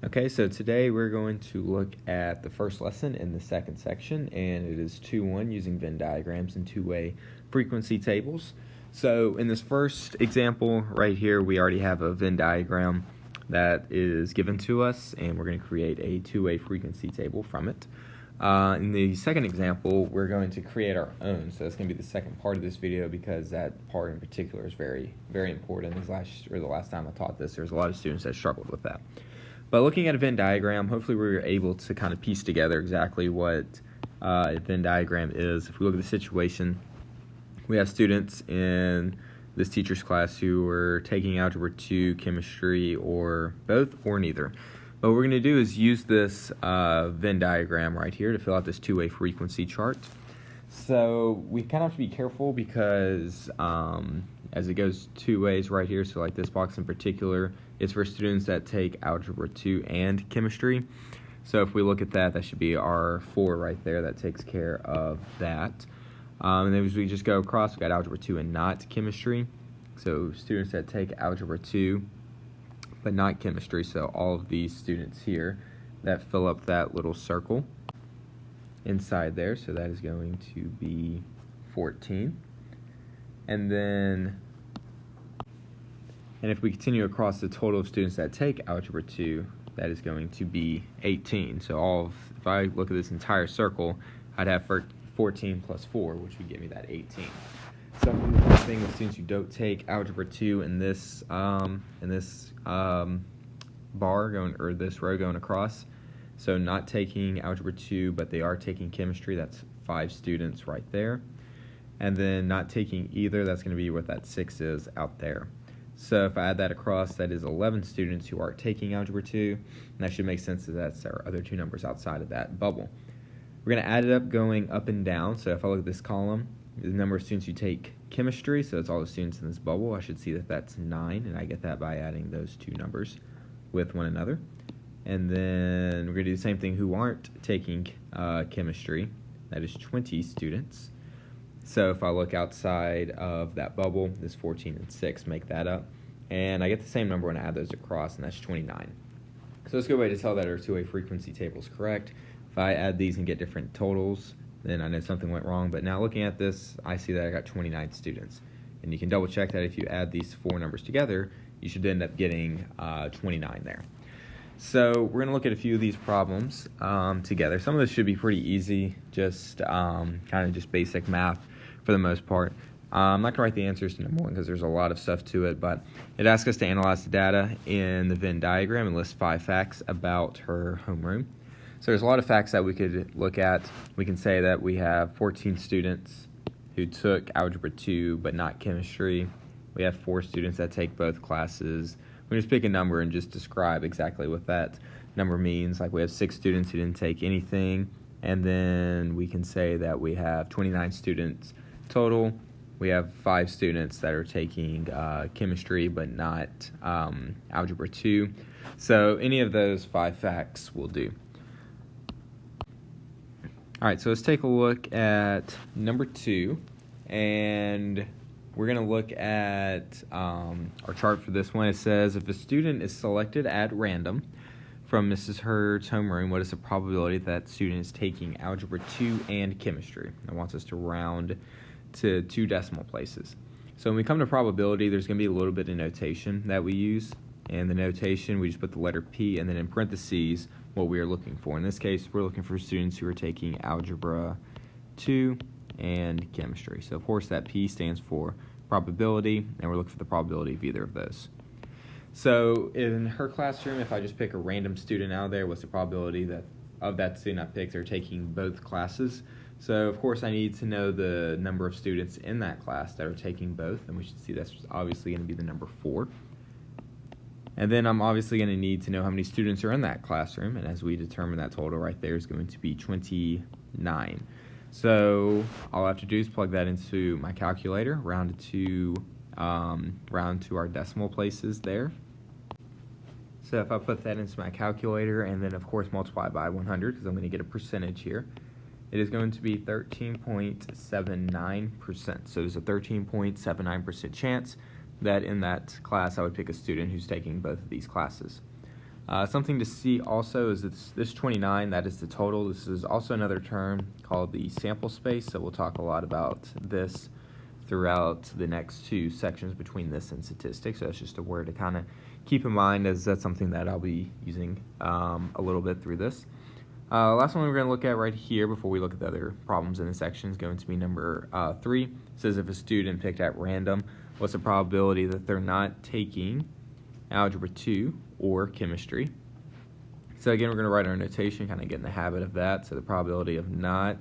Okay, so today we're going to look at the first lesson in the second section, and it is 2-1 using Venn diagrams and two-way frequency tables. So in this first example right here, we already have a Venn diagram that is given to us, and we're going to create a two-way frequency table from it. In the second example, we're going to create our own, so that's going to be the second part of this video because that part in particular is very, very important. The last time I taught this, there's a lot of students that struggled with that. But looking at a Venn diagram, hopefully we're able to kind of piece together exactly what a Venn diagram is. If we look at the situation, we have students in this teacher's class who are taking Algebra 2, Chemistry, or both, or neither. What we're going to do is use this Venn diagram right here to fill out this two-way frequency chart. So we kind of have to be careful because as it goes two ways right here, so like this box in particular, it's for students that take Algebra 2 and Chemistry. So if we look at that, that should be our 4 right there. That takes care of that. And then as we just go across, we've got Algebra 2 and not Chemistry. So students that take Algebra 2 but not Chemistry, so all of these students here that fill up that little circle inside there, so that is going to be 14. And if we continue across the total of students that take Algebra 2, that is going to be 18. So if I look at this entire circle, I'd have 14 plus 4, which would give me that 18. So the thing with students who don't take Algebra 2 in this bar going, or this row going across, so not taking Algebra 2, but they are taking Chemistry, that's 5 students right there. And then not taking either, that's going to be what that 6 is out there. So if I add that across, that is 11 students who are taking Algebra 2, and that should make sense that that's our other 2 numbers outside of that bubble. We're going to add it up going up and down, so if I look at this column, the number of students who take Chemistry, so it's all the students in this bubble, I should see that that's 9, and I get that by adding those 2 numbers with one another. And then we're going to do the same thing who aren't taking Chemistry, that is 20 students. So if I look outside of that bubble, this 14 and 6 make that up. And I get the same number when I add those across, and that's 29. So that's a good way to tell that our two-way frequency table is correct. If I add these and get different totals, then I know something went wrong. But now looking at this, I see that I got 29 students. And you can double check that if you add these 4 numbers together, you should end up getting 29 there. So we're going to look at a few of these problems together. Some of this should be pretty easy, just kind of just basic math for the most part. I'm not going to write the answers to number 1 because there's a lot of stuff to it, but it asks us to analyze the data in the Venn diagram and list 5 facts about her homeroom. So there's a lot of facts that we could look at. We can say that we have 14 students who took Algebra 2 but not Chemistry. We have 4 students that take both classes. We just pick a number and just describe exactly what that number means. Like we have 6 students who didn't take anything, and then we can say that we have 29 students total. We have 5 students that are taking Chemistry but not Algebra 2. So any of those 5 facts will do. All right, so let's take a look at number 2, and we're going to look at our chart for this one. It says if a student is selected at random from Mrs. Hurd's homeroom, what is the probability that student is taking Algebra 2 and Chemistry? It wants us to round to 2 decimal places. So when we come to probability, there's going to be a little bit of notation that we use. And the notation, we just put the letter P and then in parentheses what we are looking for. In this case, we're looking for students who are taking Algebra 2 and Chemistry. So of course that P stands for probability, and we're looking for the probability of either of those. So in her classroom, if I just pick a random student out of there, what's the probability that of that student I picked are taking both classes? So of course I need to know the number of students in that class that are taking both, and we should see that's obviously going to be the number 4. And then I'm obviously going to need to know how many students are in that classroom, and as we determine that total right there is going to be 29. So all I have to do is plug that into my calculator, round to our decimal places there. So if I put that into my calculator and then of course multiply by 100 because I'm going to get a percentage here, it is going to be 13.79%. So there's a 13.79% chance that in that class I would pick a student who's taking both of these classes. Something to see also is this 29, that is the total. This is also another term called the sample space, so we'll talk a lot about this throughout the next two sections between this and statistics. So that's just a word to kind of keep in mind, as that's something that I'll be using a little bit through this. Last one we're going to look at right here before we look at the other problems in the section is going to be number 3. It says if a student picked at random, what's the probability that they're not taking Algebra 2 or Chemistry? So again, we're going to write our notation, kind of get in the habit of that. So the probability of not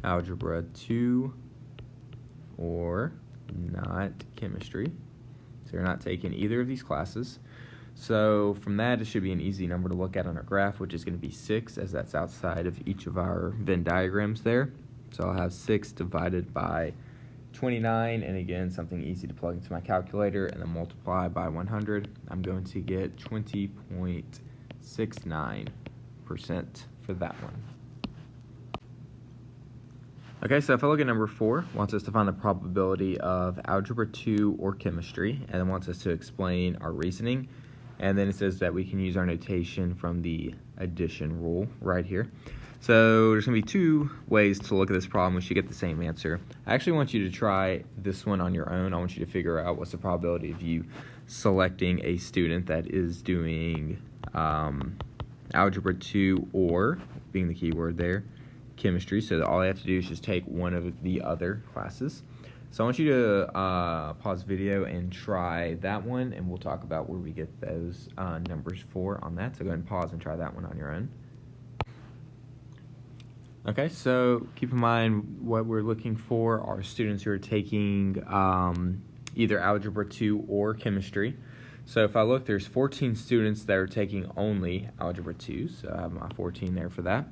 Algebra 2 or not Chemistry. So you're not taking either of these classes. So from that, it should be an easy number to look at on our graph, which is going to be 6, as that's outside of each of our Venn diagrams there. So I'll have 6 divided by 29, and again, something easy to plug into my calculator, and then multiply by 100. I'm going to get 20.69% for that one. Okay, so if I look at number 4, wants us to find the probability of Algebra 2 or Chemistry, and then wants us to explain our reasoning. And then it says that we can use our notation from the addition rule right here. So there's going to be 2 ways to look at this problem. We should get the same answer. I actually want you to try this one on your own. I want you to figure out what's the probability of you selecting a student that is doing Algebra 2 or, being the key word there, Chemistry. So all I have to do is just take one of the other classes. So I want you to pause the video and try that one, and we'll talk about where we get those numbers for on that. So go ahead and pause and try that one on your own. Okay, so keep in mind what we're looking for are students who are taking either Algebra 2 or Chemistry. So if I look, there's 14 students that are taking only Algebra 2, so I have my 14 there for that.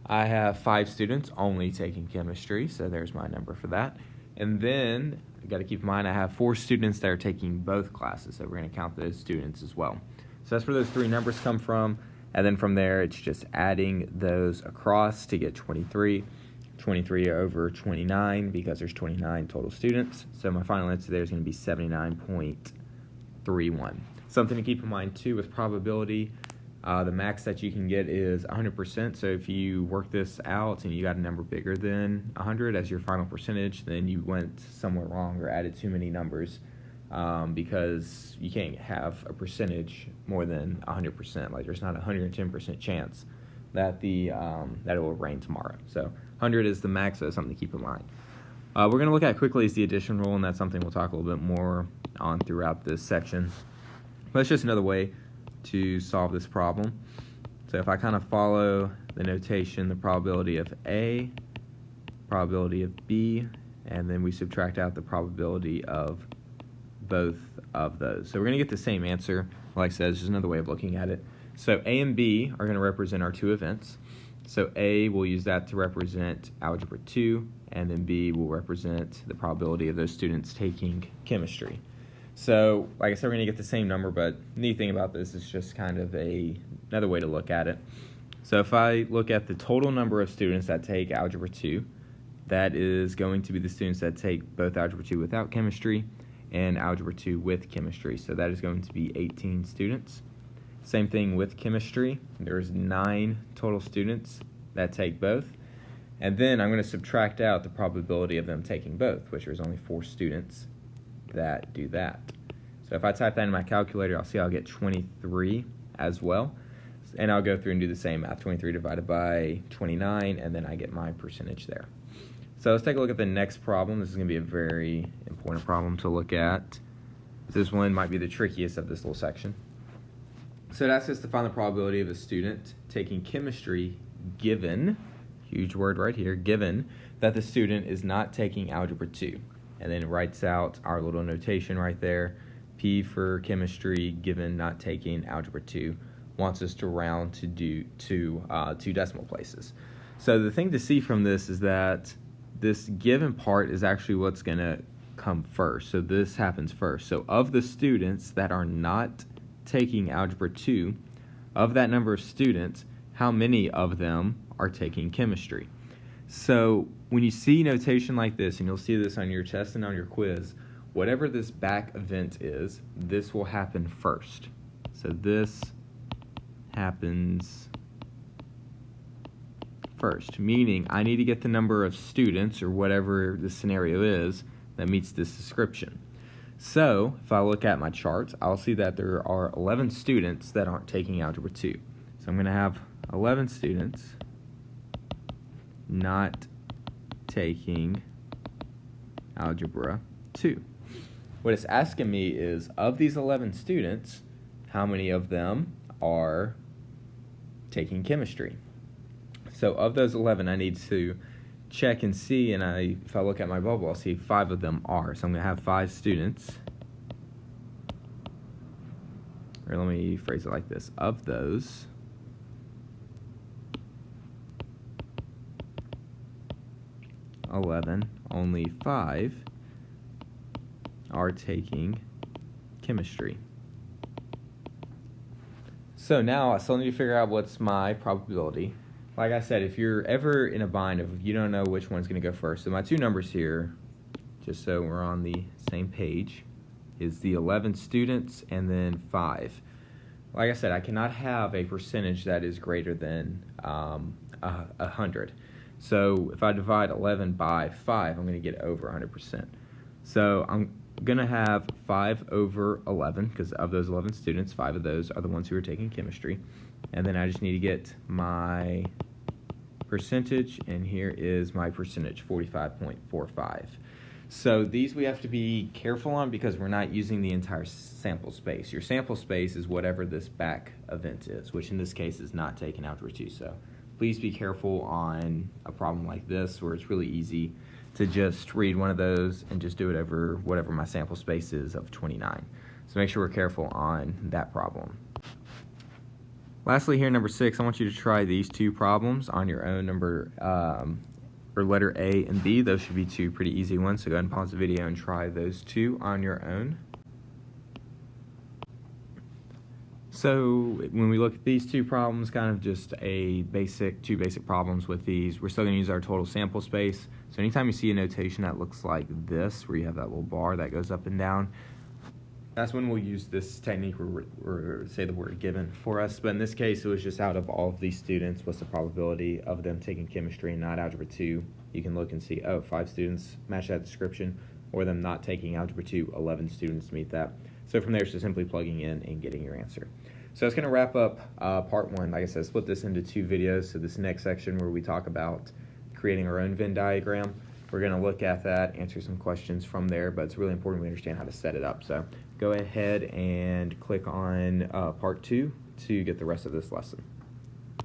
I have 5 students only taking Chemistry, so there's my number for that. And then I got to keep in mind I have 4 students that are taking both classes, so we're going to count those students as well. So that's where those 3 numbers come from, and then from there it's just adding those across to get 23 over 29 because there's 29 total students. So my final answer there is going to be 79.31. Something to keep in mind too with probability. The max that you can get is 100%, so if you work this out and you got a number bigger than 100 as your final percentage, then you went somewhere wrong or added too many numbers because you can't have a percentage more than 100%. Like there's not a 110% chance that that it will rain tomorrow. So 100 is the max, so that's something to keep in mind. We're going to look at quickly is the addition rule, and that's something we'll talk a little bit more on throughout this section. But it's just another way to solve this problem. So if I kind of follow the notation, the probability of A, probability of B, and then we subtract out the probability of both of those. So we're going to get the same answer. Like I said, it's just another way of looking at it. So A and B are going to represent our 2 events. So A, we'll use that to represent Algebra 2, and then B will represent the probability of those students taking Chemistry. So, like I said, we're going to get the same number, but the neat thing about this is just kind of another way to look at it. So if I look at the total number of students that take Algebra 2, that is going to be the students that take both Algebra 2 without Chemistry and Algebra 2 with Chemistry. So that is going to be 18 students. Same thing with Chemistry. There's 9 total students that take both. And then I'm going to subtract out the probability of them taking both, which there's only 4 students that do that. So if I type that in my calculator, I'll see I'll get 23 as well. And I'll go through and do the same math, 23 divided by 29, and then I get my percentage there. So let's take a look at the next problem. This is going to be a very important problem to look at. This one might be the trickiest of this little section. So it asks us to find the probability of a student taking Chemistry given, huge word right here, given that the student is not taking Algebra 2. And then it writes out our little notation right there. P for Chemistry, given not taking Algebra 2, wants us to round to do 2 decimal places. So the thing to see from this is that this given part is actually what's going to come first. So this happens first. So of the students that are not taking Algebra 2, of that number of students, how many of them are taking Chemistry? So when you see notation like this, and you'll see this on your test and on your quiz, whatever this back event is, this will happen first. So this happens first, meaning I need to get the number of students, or whatever the scenario is, that meets this description. So if I look at my charts, I'll see that there are 11 students that aren't taking Algebra 2. So I'm going to have 11 students not taking Algebra 2. What it's asking me is, of these 11 students, how many of them are taking chemistry? So of those 11, I need to check and see, and if I look at my bubble, I'll see 5 of them are. So I'm going to have 5 students, or let me phrase it like this: of those, only 5 are taking chemistry. So now I still need to figure out what's my probability. Like I said, if you're ever in a bind of you don't know which one's going to go first, so my two numbers here, just so we're on the same page, is the 11 students and then 5. Like I said, I cannot have a percentage that is greater than 100. So if I divide 11 by 5, I'm going to get over 100%. So I'm going to have 5 over 11, because of those 11 students, 5 of those are the ones who are taking chemistry. And then I just need to get my percentage, and here is my percentage, 45.45. So these we have to be careful on because we're not using the entire sample space. Your sample space is whatever this back event is, which in this case is not taking Algebra 2. So please be careful on a problem like this where it's really easy to just read one of those and just do it over whatever my sample space is of 29. So make sure we're careful on that problem. Lastly, here, number 6, I want you to try these two problems on your own. Or letter A and B. Those should be two pretty easy ones, so go ahead and pause the video and try those two on your own. So when we look at these two problems, kind of just two basic problems with these, we're still going to use our total sample space. So anytime you see a notation that looks like this, where you have that little bar that goes up and down, that's when we'll use this technique or say the word given for us. But in this case, it was just out of all of these students, what's the probability of them taking chemistry and not Algebra 2. You can look and see, 5 students match that description, or them not taking Algebra 2, 11 students meet that. So from there, it's just simply plugging in and getting your answer. So it's going to wrap up part 1. Like I said, split this into 2 videos. So this next section where we talk about creating our own Venn diagram, we're going to look at that, answer some questions from there, but it's really important we understand how to set it up. So go ahead and click on part 2 to get the rest of this lesson.